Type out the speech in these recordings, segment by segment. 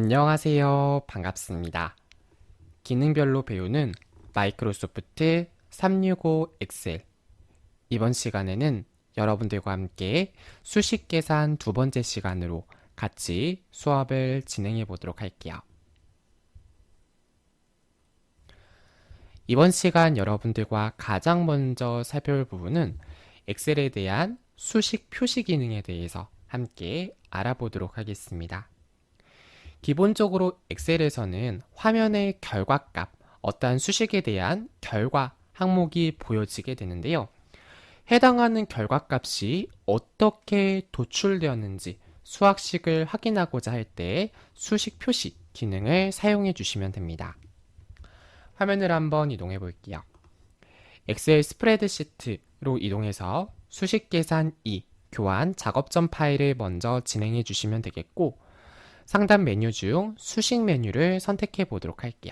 안녕하세요. 반갑습니다. 기능별로 배우는 마이크로소프트 365 엑셀. 이번 시간에는 여러분들과 함께 수식 계산 두 번째 시간으로 같이 수업을 진행해 보도록 할게요. 이번 시간 여러분들과 가장 먼저 살펴볼 부분은 엑셀에 대한 수식 표시 기능에 대해서 함께 알아보도록 하겠습니다. 기본적으로 엑셀에서는 화면의 결과값, 어떠한 수식에 대한 결과 항목이 보여지게 되는데요. 해당하는 결과값이 어떻게 도출되었는지 수학식을 확인하고자 할 때 수식 표시 기능을 사용해 주시면 됩니다. 화면을 한번 이동해 볼게요. 엑셀 스프레드시트로 이동해서 수식 계산 2, 교환 작업점 파일을 먼저 진행해 주시면 되겠고, 상단 메뉴 중 수식 메뉴를 선택해 보도록 할게요.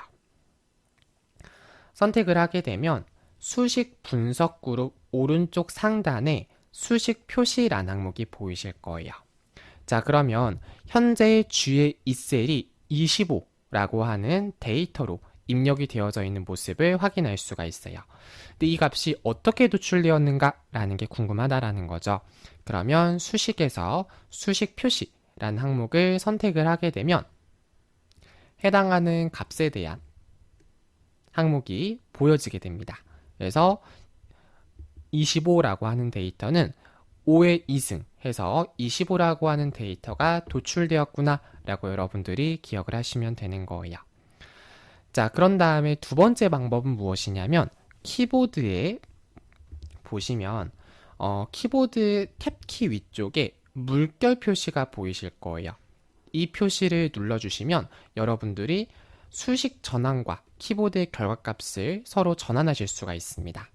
선택을 하게 되면 수식 분석 그룹 오른쪽 상단에 수식 표시란 항목이 보이실 거예요. 자, 그러면 현재 주의 이 셀이 25라고 하는 데이터로 입력이 되어져 있는 모습을 확인할 수가 있어요. 근데 이 값이 어떻게 도출되었는가라는 게 궁금하다라는 거죠. 그러면 수식에서 수식 표시 라는 항목을 선택을 하게 되면 해당하는 값에 대한 항목이 보여지게 됩니다. 그래서 25라고 하는 데이터는 5의 2승 해서 25라고 하는 데이터가 도출되었구나 라고 여러분들이 기억을 하시면 되는 거예요. 자, 그런 다음에 두 번째 방법은 무엇이냐면 키보드에 보시면 키보드 탭키 위쪽에 물결 표시가 보이실 거예요. 이 표시를 눌러주시면 여러분들이 수식 전환과 키보드의 결과값을 서로 전환하실 수가 있습니다.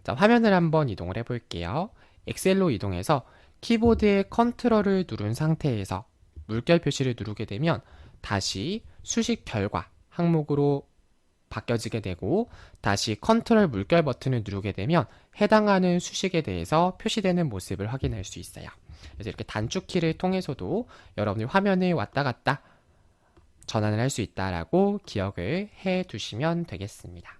자, 화면을 한번 이동을 해볼게요. 엑셀로 이동해서 키보드의 컨트롤을 누른 상태에서 물결 표시를 누르게 되면 다시 수식 결과 항목으로 바뀌어지게 되고, 다시 컨트롤 물결 버튼을 누르게 되면 해당하는 수식에 대해서 표시되는 모습을 확인할 수 있어요. 그래서 이렇게 단축키를 통해서도 여러분이 화면을 왔다 갔다 전환을 할 수 있다라고 기억을 해 두시면 되겠습니다.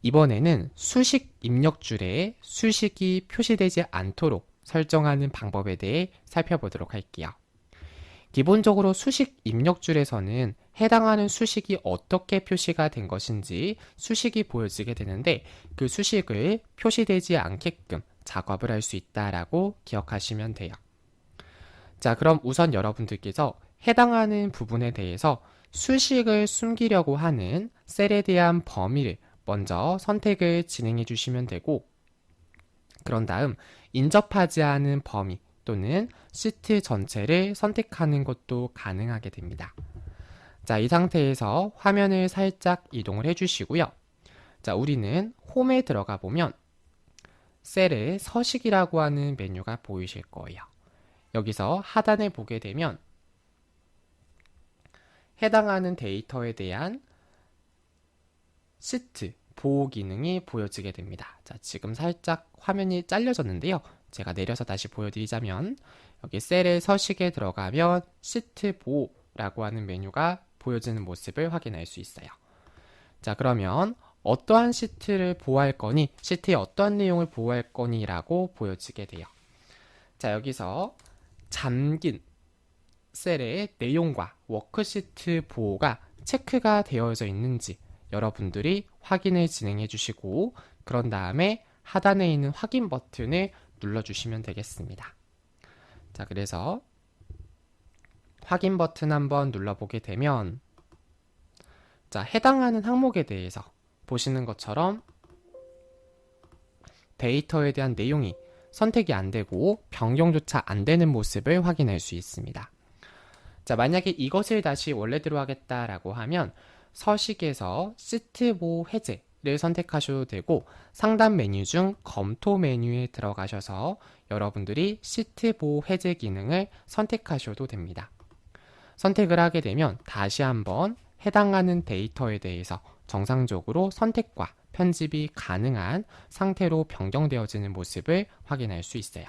이번에는 수식 입력줄에 수식이 표시되지 않도록 설정하는 방법에 대해 살펴보도록 할게요. 기본적으로 수식 입력줄에서는 해당하는 수식이 어떻게 표시가 된 것인지 수식이 보여지게 되는데, 그 수식을 표시되지 않게끔 작업을 할 수 있다라고 기억하시면 돼요. 자, 그럼 우선 여러분들께서 해당하는 부분에 대해서 수식을 숨기려고 하는 셀에 대한 범위를 먼저 선택을 진행해 주시면 되고, 그런 다음 인접하지 않은 범위 또는 시트 전체를 선택하는 것도 가능하게 됩니다. 자, 이 상태에서 화면을 살짝 이동을 해주시고요. 자, 우리는 홈에 들어가 보면 셀에 서식이라고 하는 메뉴가 보이실 거예요. 여기서 하단에 보게 되면 해당하는 데이터에 대한 시트 보호 기능이 보여지게 됩니다. 자, 지금 살짝 화면이 잘려졌는데요. 제가 내려서 다시 보여드리자면 여기 셀의 서식에 들어가면 시트 보호라고 하는 메뉴가 보여지는 모습을 확인할 수 있어요. 자, 그러면 어떠한 시트를 보호할 거니, 시트에 어떠한 내용을 보호할 거니 라고 보여지게 돼요. 자, 여기서 잠긴 셀의 내용과 워크시트 보호가 체크가 되어져 있는지 여러분들이 확인을 진행해 주시고, 그런 다음에 하단에 있는 확인 버튼을 눌러주시면 되겠습니다. 자, 그래서 확인 버튼 한번 눌러보게 되면 자, 해당하는 항목에 대해서 보시는 것처럼 데이터에 대한 내용이 선택이 안 되고 변경조차 안 되는 모습을 확인할 수 있습니다. 자, 만약에 이것을 다시 원래대로 하겠다라고 하면 서식에서 시트 보호 해제를 선택하셔도 되고, 상단 메뉴 중 검토 메뉴에 들어가셔서 여러분들이 시트 보호 해제 기능을 선택하셔도 됩니다. 선택을 하게 되면 다시 한번 해당하는 데이터에 대해서 정상적으로 선택과 편집이 가능한 상태로 변경되어지는 모습을 확인할 수 있어요.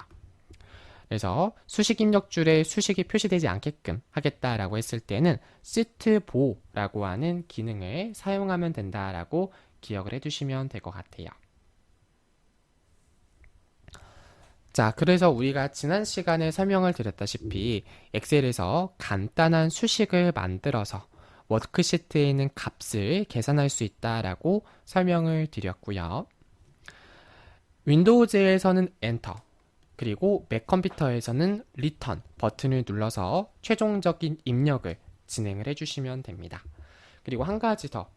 그래서 수식 입력줄에 수식이 표시되지 않게끔 하겠다라고 했을 때는 시트보라고 하는 기능을 사용하면 된다라고 기억을 해두시면 될 것 같아요. 자, 그래서 우리가 지난 시간에 설명을 드렸다시피 엑셀에서 간단한 수식을 만들어서 워크시트에 있는 값을 계산할 수 있다라고 설명을 드렸고요. 윈도우즈에서는 엔터, 그리고 맥 컴퓨터에서는 리턴 버튼을 눌러서 최종적인 입력을 진행을 해주시면 됩니다. 그리고 한 가지 더,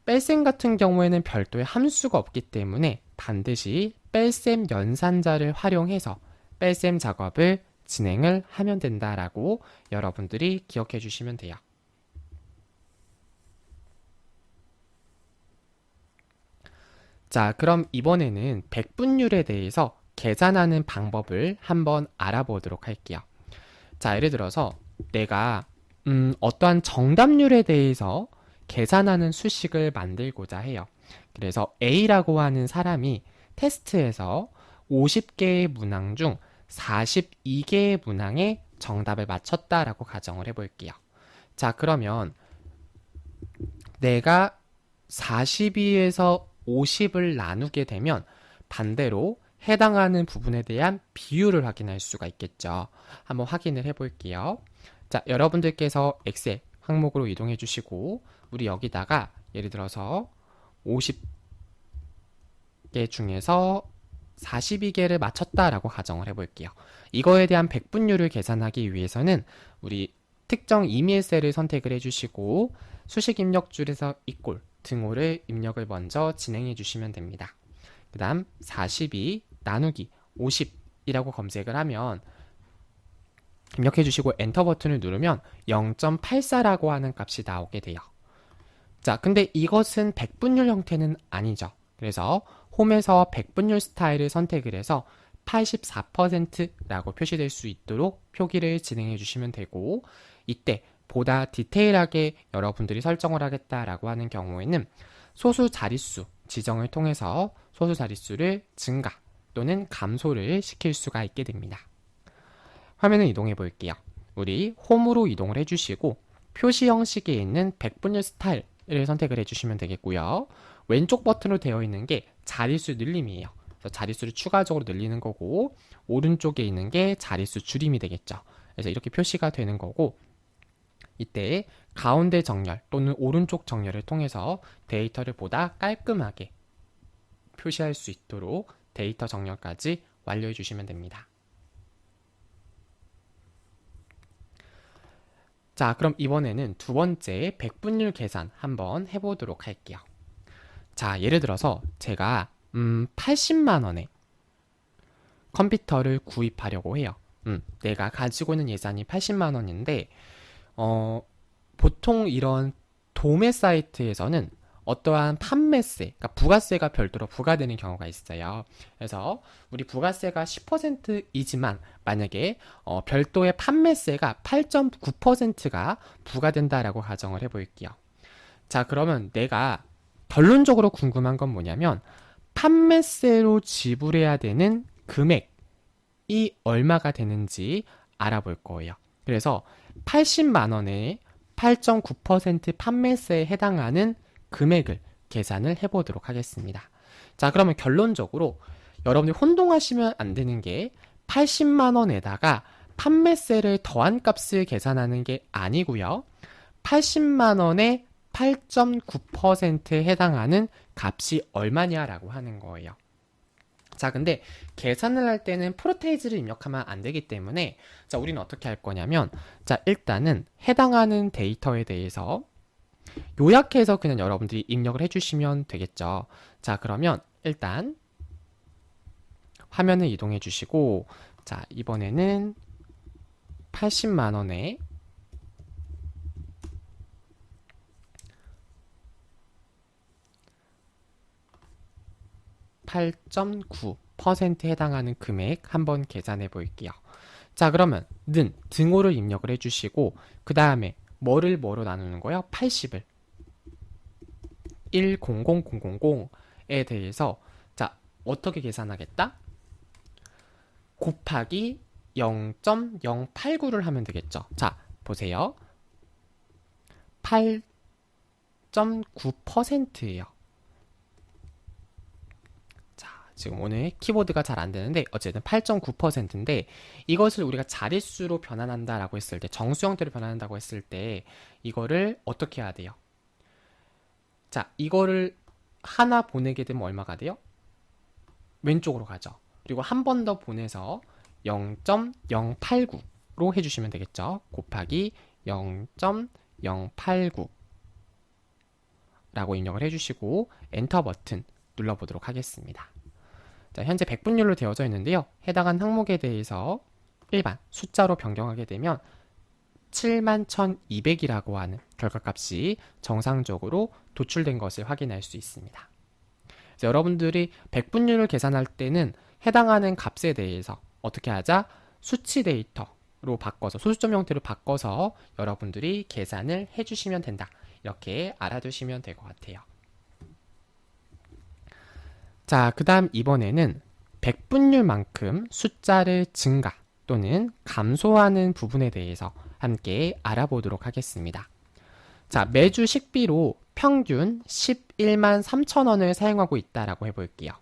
뺄셈 같은 경우에는 별도의 함수가 없기 때문에 반드시 뺄셈 연산자를 활용해서 뺄셈 작업을 진행을 하면 된다라고 여러분들이 기억해 주시면 돼요. 자, 그럼 이번에는 백분율에 대해서 계산하는 방법을 한번 알아보도록 할게요. 자, 예를 들어서 내가 어떠한 정답률에 대해서 계산하는 수식을 만들고자 해요. 그래서 A라고 하는 사람이 테스트에서 50개의 문항 중 42개의 문항에 정답을 맞췄다라고 가정을 해볼게요. 자, 그러면 내가 42에서 50을 나누게 되면 반대로 해당하는 부분에 대한 비율을 확인할 수가 있겠죠. 한번 확인을 해볼게요. 자, 여러분들께서 엑셀 항목으로 이동해 주시고 우리 여기다가 예를 들어서 50개 중에서 42개를 맞췄다라고 가정을 해볼게요. 이거에 대한 백분율을 계산하기 위해서는 우리 특정 이미의 셀을 선택을 해주시고 수식 입력줄에서 이꼴 등호를 입력을 먼저 진행해 주시면 됩니다. 그 다음 42 나누기 50이라고 검색을 하면 입력해 주시고 엔터 버튼을 누르면 0.84라고 하는 값이 나오게 돼요. 자, 근데 이것은 백분율 형태는 아니죠. 그래서 홈에서 백분율 스타일을 선택을 해서 84%라고 표시될 수 있도록 표기를 진행해 주시면 되고, 이때 보다 디테일하게 여러분들이 설정을 하겠다라고 하는 경우에는 소수 자릿수 지정을 통해서 소수 자릿수를 증가 또는 감소를 시킬 수가 있게 됩니다. 화면을 이동해 볼게요. 우리 홈으로 이동을 해주시고 표시 형식에 있는 백분율 스타일을 선택을 해주시면 되겠고요. 왼쪽 버튼으로 되어 있는 게 자릿수 늘림이에요. 그래서 자릿수를 추가적으로 늘리는 거고, 오른쪽에 있는 게 자릿수 줄임이 되겠죠. 그래서 이렇게 표시가 되는 거고, 이때 가운데 정렬 또는 오른쪽 정렬을 통해서 데이터를 보다 깔끔하게 표시할 수 있도록 데이터 정렬까지 완료해 주시면 됩니다. 자, 그럼 이번에는 두 번째 백분율 계산 한번 해보도록 할게요. 자, 예를 들어서 제가 80만 원에 컴퓨터를 구입하려고 해요. 내가 가지고 있는 예산이 80만 원인데 보통 이런 도매 사이트에서는 어떠한 판매세, 그러니까 부가세가 별도로 부과되는 경우가 있어요. 그래서 우리 부가세가 10%이지만 만약에 별도의 판매세가 8.9%가 부과된다라고 가정을 해볼게요. 자, 그러면 내가 결론적으로 궁금한 건 뭐냐면 판매세로 지불해야 되는 금액이 얼마가 되는지 알아볼 거예요. 그래서 80만 원에 8.9% 판매세에 해당하는 금액을 계산을 해보도록 하겠습니다. 자, 그러면 결론적으로 여러분들이 혼동하시면 안 되는 게 80만 원에다가 판매세를 더한 값을 계산하는 게 아니고요. 80만 원에 8.9%에 해당하는 값이 얼마냐라고 하는 거예요. 자, 근데 계산을 할 때는 프로테이즈를 입력하면 안 되기 때문에 자, 우리는 어떻게 할 거냐면 자, 일단은 해당하는 데이터에 대해서 요약해서 그냥 여러분들이 입력을 해주시면 되겠죠. 자, 그러면 일단 화면을 이동해 주시고 자, 이번에는 80만 원에 8.9%에 해당하는 금액 한번 계산해 볼게요. 자, 그러면 는 등호를 입력을 해주시고 그 다음에 뭐로 나누는 거예요? 80을 100000에 대해서 자, 어떻게 계산하겠다? 곱하기 0.089를 하면 되겠죠. 자, 보세요. 8.9%예요. 자, 지금 오늘 키보드가 잘 안 되는데 어쨌든 8.9%인데 이것을 우리가 자릿수로 변환한다라고 했을 때, 정수 형태로 변환한다고 했을 때 이거를 어떻게 해야 돼요? 자, 이거를 하나 보내게 되면 얼마가 돼요? 왼쪽으로 가죠. 그리고 한 번 더 보내서 0.089로 해주시면 되겠죠. 곱하기 0.089 라고 입력을 해주시고 엔터 버튼 눌러보도록 하겠습니다. 자, 현재 백분율로 되어져 있는데요. 해당한 항목에 대해서 일반 숫자로 변경하게 되면 71,200이라고 하는 결과값이 정상적으로 도출된 것을 확인할 수 있습니다. 여러분들이 백분율을 계산할 때는 해당하는 값에 대해서 어떻게 하자? 수치 데이터로 바꿔서, 소수점 형태로 바꿔서 여러분들이 계산을 해주시면 된다. 이렇게 알아두시면 될 것 같아요. 자, 그 다음 이번에는 백분율만큼 숫자를 증가 또는 감소하는 부분에 대해서 함께 알아보도록 하겠습니다. 자, 매주 식비로 평균 11만 3천 원을 사용하고 있다라고 해볼게요.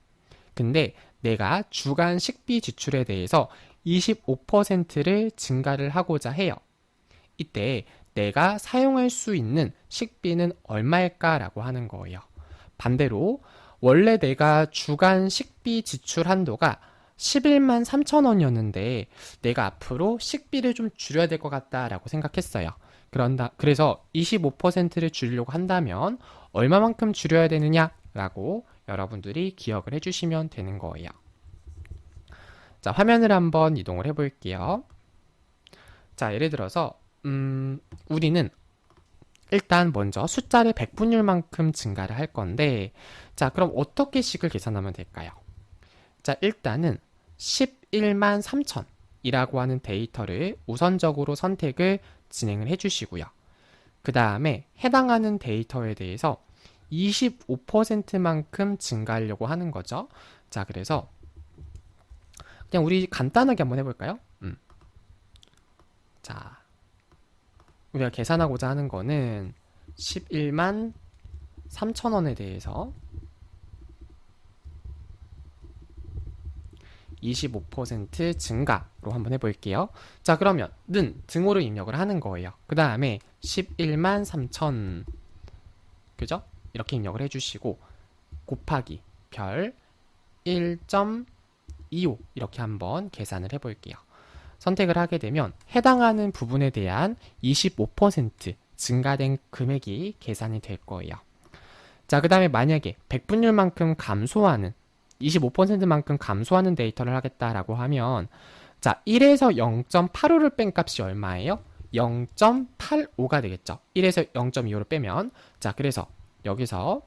근데 내가 주간 식비 지출에 대해서 25%를 증가를 하고자 해요. 이때 내가 사용할 수 있는 식비는 얼마일까라고 하는 거예요. 반대로 원래 내가 주간 식비 지출 한도가 11만 3천 원이었는데 내가 앞으로 식비를 좀 줄여야 될 것 같다라고 생각했어요. 그래서 25%를 줄이려고 한다면 얼마만큼 줄여야 되느냐라고 여러분들이 기억을 해주시면 되는 거예요. 자, 화면을 한번 이동을 해볼게요. 자, 예를 들어서 우리는 일단 먼저 숫자를 백분율만큼 증가를 할 건데, 자, 그럼 어떻게 식을 계산하면 될까요? 자, 일단은 11만 3천 이라고 하는 데이터를 우선적으로 선택을 진행을 해주시고요. 그 다음에 해당하는 데이터에 대해서 25%만큼 증가하려고 하는 거죠. 자, 그래서 그냥 우리 간단하게 한번 해볼까요? 자, 우리가 계산하고자 하는 거는 11만 3천 원에 대해서 25% 증가로 한번 해볼게요. 자, 그러면 는 등호를 입력을 하는 거예요. 그 다음에 11만 3천, 그죠? 이렇게 입력을 해주시고 곱하기 별 1.25 이렇게 한번 계산을 해볼게요. 선택을 하게 되면 해당하는 부분에 대한 25% 증가된 금액이 계산이 될 거예요. 자, 그 다음에 만약에 백분율만큼 감소하는 25%만큼 감소하는 데이터를 하겠다라고 하면, 자, 1에서 0.85를 뺀 값이 얼마예요? 0.85가 되겠죠. 1에서 0.25를 빼면, 자, 그래서 여기서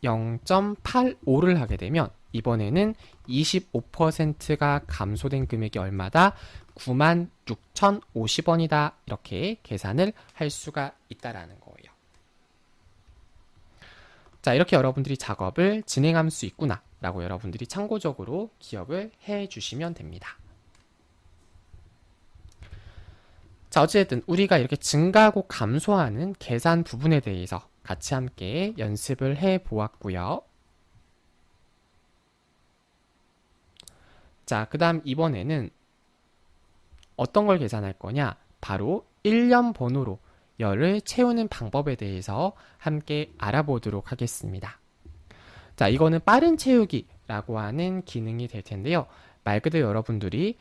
0.85를 하게 되면 이번에는 25%가 감소된 금액이 얼마다? 96,050원이다. 이렇게 계산을 할 수가 있다라는 거예요. 자, 이렇게 여러분들이 작업을 진행할 수 있구나 라고 여러분들이 참고적으로 기억을 해 주시면 됩니다. 자, 어쨌든 우리가 이렇게 증가하고 감소하는 계산 부분에 대해서 같이 함께 연습을 해 보았고요. 자, 그 다음 이번에는 어떤 걸 계산할 거냐? 바로 1년 번호로 열을 채우는 방법에 대해서 함께 알아보도록 하겠습니다. 자, 이거는 빠른 채우기라고 하는 기능이 될 텐데요. 말 그대로 여러분들이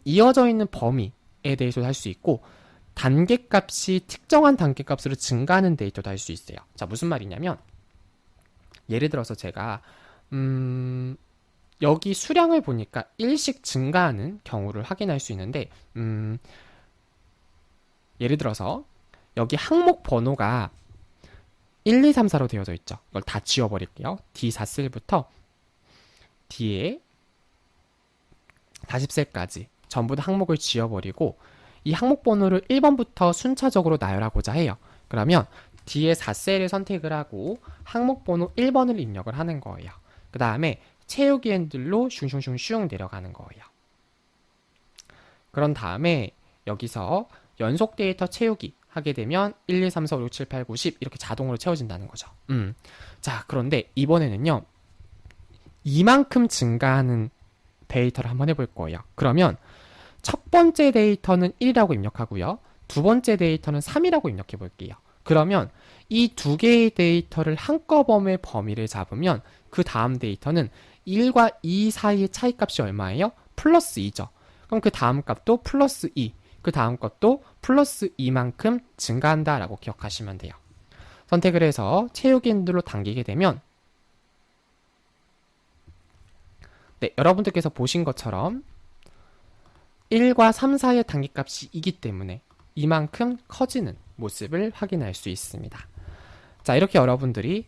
이어져 있는 범위에 대해서도 할 수 있고 단계값이 특정한 단계값으로 증가하는 데이터도 할 수 있어요. 자, 무슨 말이냐면 예를 들어서 제가 여기 수량을 보니까 1씩 증가하는 경우를 확인할 수 있는데 예를 들어서 여기 항목 번호가 1, 2, 3, 4로 되어져 있죠. 이걸 다 지워버릴게요. D4셀부터 D에 40셀까지 전부 다 항목을 지워버리고 이 항목 번호를 1번부터 순차적으로 나열하고자 해요. 그러면 D의 4셀을 선택을 하고 항목 번호 1번을 입력을 하는 거예요. 그 다음에 채우기 핸들로 슝슝슝슝 내려가는 거예요. 그런 다음에 여기서 연속 데이터 채우기 하게 되면 1, 2, 3, 4, 5, 6, 7, 8, 9, 10 이렇게 자동으로 채워진다는 거죠. 자, 그런데 이번에는요. 이만큼 증가하는 데이터를 한번 해볼 거예요. 그러면 첫 번째 데이터는 1이라고 입력하고요. 두 번째 데이터는 3이라고 입력해 볼게요. 그러면 이 두 개의 데이터를 한꺼번에 범위를 잡으면 그 다음 데이터는 1과 2 사이의 차이값이 얼마예요? 플러스 2죠. 그럼 그 다음 값도 플러스 2, 그 다음 것도 플러스 2만큼 증가한다라고 기억하시면 돼요. 선택을 해서 채우기 핸들로 당기게 되면 네, 여러분들께서 보신 것처럼 1과 3 사이의 단기값이 이기 때문에 이만큼 커지는 모습을 확인할 수 있습니다. 자, 이렇게 여러분들이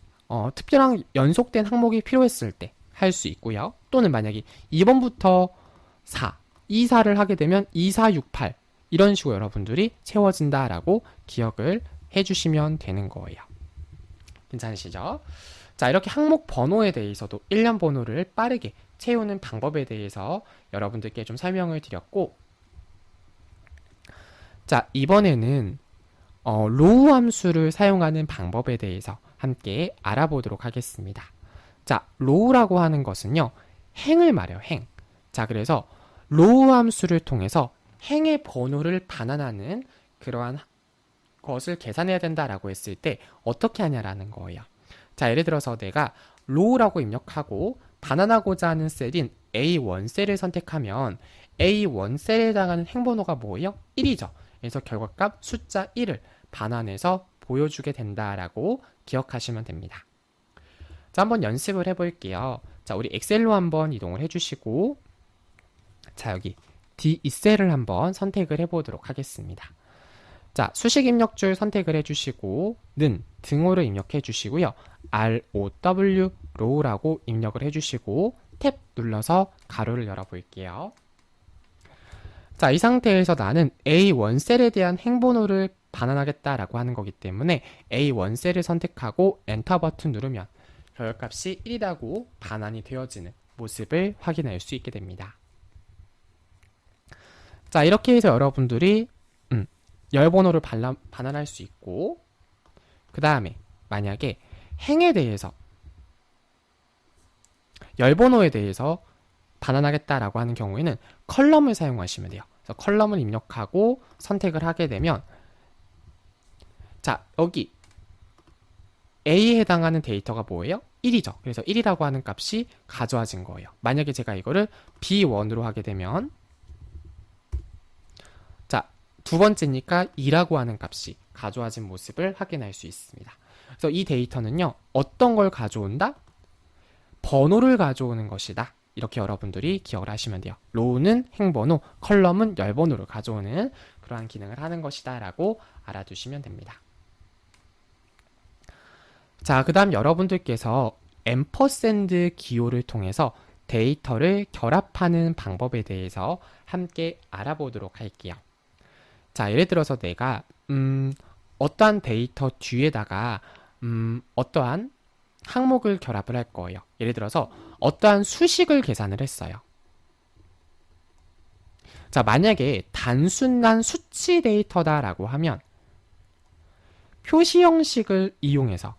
특별한 연속된 항목이 필요했을 때 할 수 있고요. 또는 만약에 2번부터 4, 2, 4를 하게 되면 2, 4, 6, 8 이런 식으로 여러분들이 채워진다라고 기억을 해주시면 되는 거예요. 괜찮으시죠? 자, 이렇게 항목 번호에 대해서도 일련 번호를 빠르게 채우는 방법에 대해서 여러분들께 좀 설명을 드렸고, 자, 이번에는 로우 함수를 사용하는 방법에 대해서 함께 알아보도록 하겠습니다. 자, 로우라고 하는 것은요, 행을 말해요, 행. 자, 그래서 로우 함수를 통해서 행의 번호를 반환하는 그러한 것을 계산해야 된다라고 했을 때 어떻게 하냐라는 거예요. 자, 예를 들어서 내가 로우라고 입력하고 반환하고자 하는 셀인 A1셀을 선택하면 A1셀에 해당하는 행번호가 뭐예요? 1이죠. 그래서 결과값 숫자 1을 반환해서 보여주게 된다라고 기억하시면 됩니다. 자, 한번 연습을 해볼게요. 자, 우리 엑셀로 한번 이동을 해주시고, 자, 여기 D2셀을 한번 선택을 해보도록 하겠습니다. 자, 수식 입력줄 선택을 해주시고, 는 등호를 입력해 주시고요. ROW, row라고 입력을 해주시고, 탭 눌러서 가로를 열어볼게요. 자, 이 상태에서 나는 A1셀에 대한 행번호를 반환하겠다라고 하는 거기 때문에 A1셀을 선택하고 엔터 버튼 누르면 결과값이 1이라고 반환이 되어지는 모습을 확인할 수 있게 됩니다. 자, 이렇게 해서 여러분들이 열번호를 반환할 수 있고, 그 다음에 만약에 행에 대해서 열번호에 대해서 반환하겠다라고 하는 경우에는 컬럼을 사용하시면 돼요. 그래서 컬럼을 입력하고 선택을 하게 되면, 자, 여기 A에 해당하는 데이터가 뭐예요? 1이죠. 그래서 1이라고 하는 값이 가져와진 거예요. 만약에 제가 이거를 B1으로 하게 되면, 자, 두 번째니까 2라고 하는 값이 가져와진 모습을 확인할 수 있습니다. 그래서 이 데이터는요, 어떤 걸 가져온다? 번호를 가져오는 것이다. 이렇게 여러분들이 기억을 하시면 돼요. 로우는 행번호, 컬럼은 열번호를 가져오는 그러한 기능을 하는 것이다 라고 알아두시면 됩니다. 자, 그 다음 여러분들께서 앰퍼샌드 기호를 통해서 데이터를 결합하는 방법에 대해서 함께 알아보도록 할게요. 자, 예를 들어서 내가 어떠한 데이터 뒤에다가 어떠한 항목을 결합을 할 거예요. 예를 들어서 어떠한 수식을 계산을 했어요. 자, 만약에 단순한 수치 데이터다라고 하면 표시 형식을 이용해서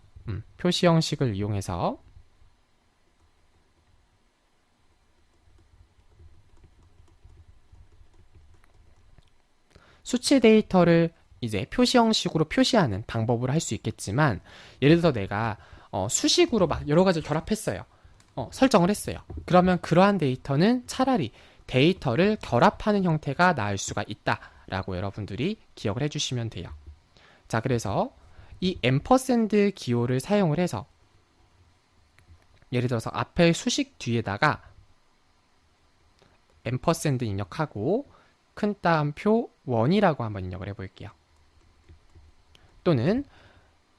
수치 데이터를 이제 표시 형식으로 표시하는 방법으로 할 수 있겠지만, 예를 들어서 내가 수식으로 막 여러 가지 결합했어요. 설정을 했어요. 그러면 그러한 데이터는 차라리 데이터를 결합하는 형태가 나을 수가 있다라고 여러분들이 기억을 해주시면 돼요. 자, 그래서 이 앰퍼샌드 기호를 사용을 해서 예를 들어서 앞에 수식 뒤에다가 앰퍼샌드 입력하고 큰 따옴표 1이라고 한번 입력을 해볼게요. 또는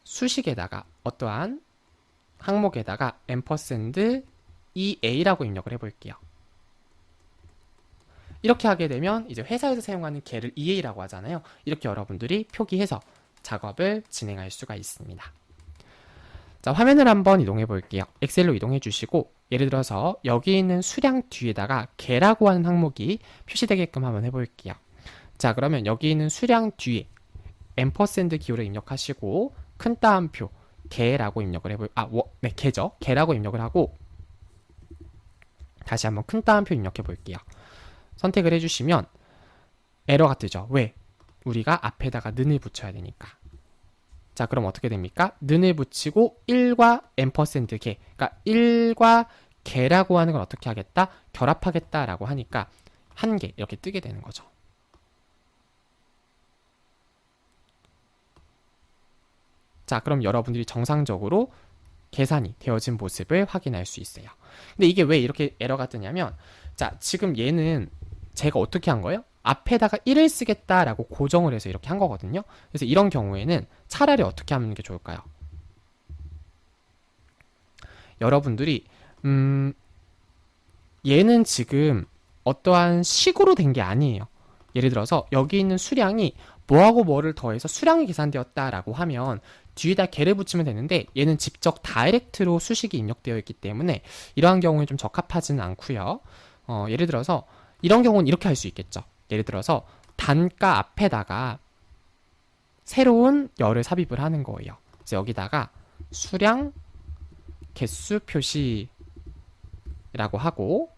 수식에다가 어떠한 항목에다가 앰퍼샌드 EA라고 입력을 해볼게요. 이렇게 하게 되면 이제 회사에서 사용하는 개를 EA라고 하잖아요. 이렇게 여러분들이 표기해서 작업을 진행할 수가 있습니다. 자, 화면을 한번 이동해 볼게요. 엑셀로 이동해 주시고 예를 들어서 여기 있는 수량 뒤에다가 개라고 하는 항목이 표시되게끔 한번 해볼게요. 자, 그러면 여기 있는 수량 뒤에 앰퍼샌드 기호를 입력하시고 큰 따옴표 개라고 입력을 네, 개죠. 개라고 입력을 하고 다시 한번 큰 따옴표 입력해 볼게요. 선택을 해주시면 에러가 뜨죠. 왜? 우리가 앞에다가 는을 붙여야 되니까. 자, 그럼 어떻게 됩니까? 는을 붙이고 1과 앰퍼샌드 개, 그러니까 1과 개라고 하는 걸 어떻게 하겠다? 결합하겠다라고 하니까 한 개 이렇게 뜨게 되는 거죠. 자, 그럼 여러분들이 정상적으로 계산이 되어진 모습을 확인할 수 있어요. 근데 이게 왜 이렇게 에러가 뜨냐면, 자, 지금 얘는 제가 어떻게 한 거예요? 앞에다가 1을 쓰겠다라고 고정을 해서 이렇게 한 거거든요. 그래서 이런 경우에는 차라리 어떻게 하는 게 좋을까요? 여러분들이 얘는 지금 어떠한 식으로 된 게 아니에요. 예를 들어서 여기 있는 수량이 뭐하고 뭐를 더해서 수량이 계산되었다라고 하면 뒤에다 개를 붙이면 되는데 얘는 직접 다이렉트로 수식이 입력되어 있기 때문에 이러한 경우에 좀 적합하지는 않고요. 예를 들어서 이런 경우는 이렇게 할 수 있겠죠. 예를 들어서 단가 앞에다가 새로운 열을 삽입을 하는 거예요. 그래서 여기다가 수량 개수 표시라고 하고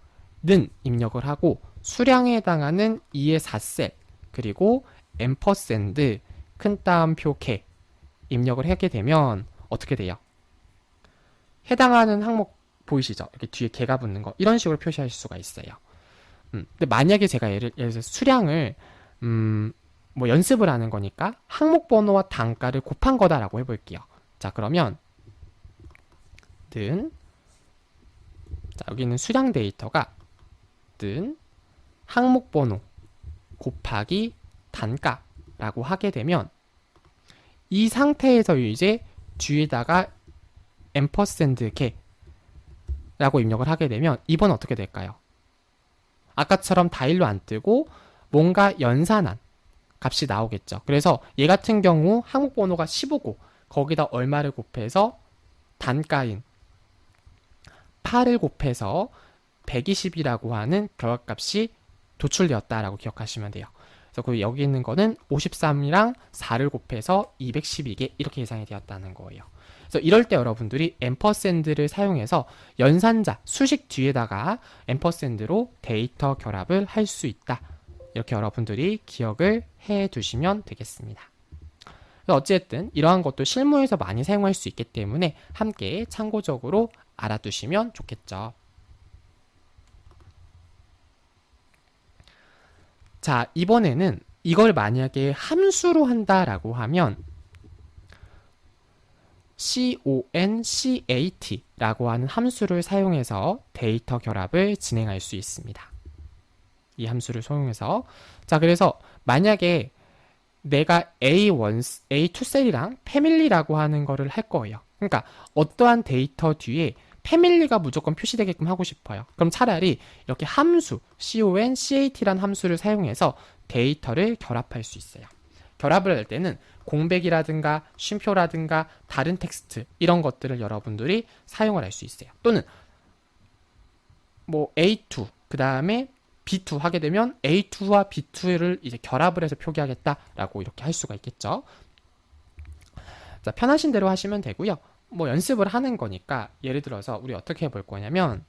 는 입력을 하고 수량에 해당하는 2의 4셀 그리고 앰퍼샌드 큰 따옴표 개 입력을 하게 되면 어떻게 돼요? 해당하는 항목 보이시죠? 이렇게 뒤에 개가 붙는 거 이런 식으로 표시할 수가 있어요. 근데 만약에 제가 예를 들어서 수량을 뭐 연습을 하는 거니까 항목 번호와 단가를 곱한 거다라고 해볼게요. 자, 그러면 는 자, 여기 있는 수량 데이터가 는 항목 번호 곱하기 단가라고 하게 되면 이 상태에서 이제 뒤에다가 앰퍼샌드 개라고 입력을 하게 되면 이번 어떻게 될까요? 아까처럼 다일로 안 뜨고 뭔가 연산한 값이 나오겠죠. 그래서 얘 같은 경우 항목 번호가 15고 거기다 얼마를 곱해서 단가인 8을 곱해서 120이라고 하는 결과값이 도출되었다라고 기억하시면 돼요. 그래서 여기 있는 거는 53이랑 4를 곱해서 212개 이렇게 계산이 되었다는 거예요. 그래서 이럴 때 여러분들이 앰퍼샌드를 사용해서 연산자, 수식 뒤에다가 앰퍼샌드로 데이터 결합을 할 수 있다. 이렇게 여러분들이 기억을 해 두시면 되겠습니다. 어쨌든 이러한 것도 실무에서 많이 사용할 수 있기 때문에 함께 참고적으로 알아두시면 좋겠죠. 자, 이번에는 이걸 만약에 함수로 한다라고 하면 CONCAT라고 하는 함수를 사용해서 데이터 결합을 진행할 수 있습니다. 이 함수를 사용해서 자, 그래서 만약에 내가 A2셀이랑 패밀리라고 하는 거를 할 거예요. 그러니까 어떠한 데이터 뒤에 패밀리가 무조건 표시되게끔 하고 싶어요. 그럼 차라리 이렇게 함수 CONCAT라는 함수를 사용해서 데이터를 결합할 수 있어요. 결합을 할 때는 공백이라든가 쉼표라든가 다른 텍스트 이런 것들을 여러분들이 사용을 할 수 있어요. 또는 뭐 A2 그 다음에 B2 하게 되면 A2와 B2를 이제 결합을 해서 표기하겠다라고 이렇게 할 수가 있겠죠. 자, 편하신 대로 하시면 되고요. 뭐 연습을 하는 거니까 예를 들어서 우리 어떻게 해볼 거냐면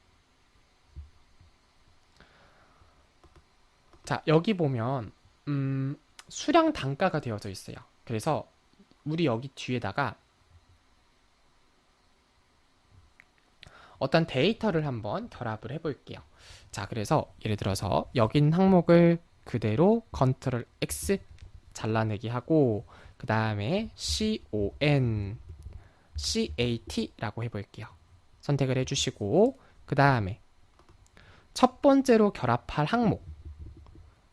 자, 여기 보면 수량 단가가 되어져 있어요. 그래서 우리 여기 뒤에다가 어떤 데이터를 한번 결합을 해볼게요. 자, 그래서 예를 들어서 여기 있는 항목을 그대로 컨트롤 X 잘라내기 하고 그 다음에 CONCAT라고 해볼게요. 선택을 해주시고 그 다음에 첫 번째로 결합할 항목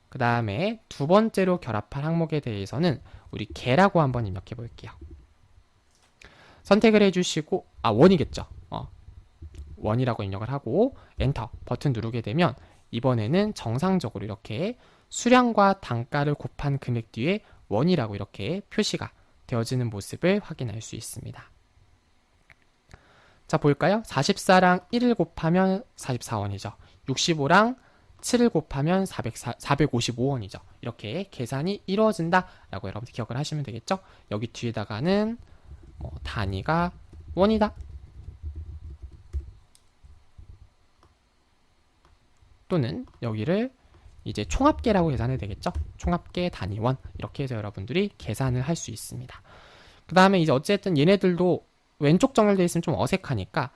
그 다음에 두 번째로 결합할 항목에 대해서는 우리 개라고 한번 입력해 볼게요. 선택을 해주시고 원이겠죠. 원이라고 입력을 하고 엔터 버튼 누르게 되면 이번에는 정상적으로 이렇게 수량과 단가를 곱한 금액 뒤에 원이라고 이렇게 표시가 되어지는 모습을 확인할 수 있습니다. 자, 볼까요? 44랑 1을 곱하면 44원이죠. 65랑 7을 곱하면 455원이죠. 이렇게 계산이 이루어진다라고 여러분들 기억을 하시면 되겠죠? 여기 뒤에다가는 단위가 원이다. 또는 여기를 이제 총합계라고 계산해도 되겠죠? 총합계 단위원 이렇게 해서 여러분들이 계산을 할 수 있습니다. 그 다음에 이제 어쨌든 얘네들도 왼쪽 정렬되어 있으면 좀 어색하니까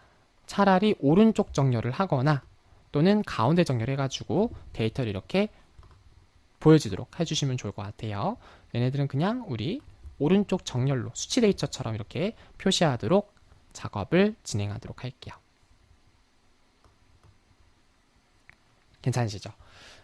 차라리 오른쪽 정렬을 하거나 또는 가운데 정렬 해가지고 데이터를 이렇게 보여지도록 해주시면 좋을 것 같아요. 얘네들은 그냥 우리 오른쪽 정렬로 수치 데이터처럼 이렇게 표시하도록 작업을 진행하도록 할게요. 괜찮으시죠?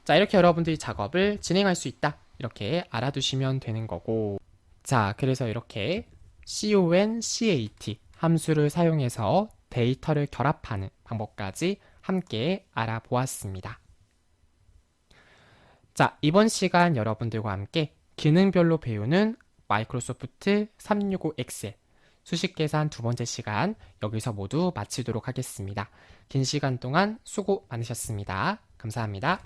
자, 이렇게 여러분들이 작업을 진행할 수 있다. 이렇게 알아두시면 되는 거고. 자, 그래서 이렇게 concat 함수를 사용해서 데이터를 결합하는 방법까지 함께 알아보았습니다. 자, 이번 시간 여러분들과 함께 기능별로 배우는 마이크로소프트 365 엑셀 수식 계산 두 번째 시간 여기서 모두 마치도록 하겠습니다. 긴 시간 동안 수고 많으셨습니다. 감사합니다.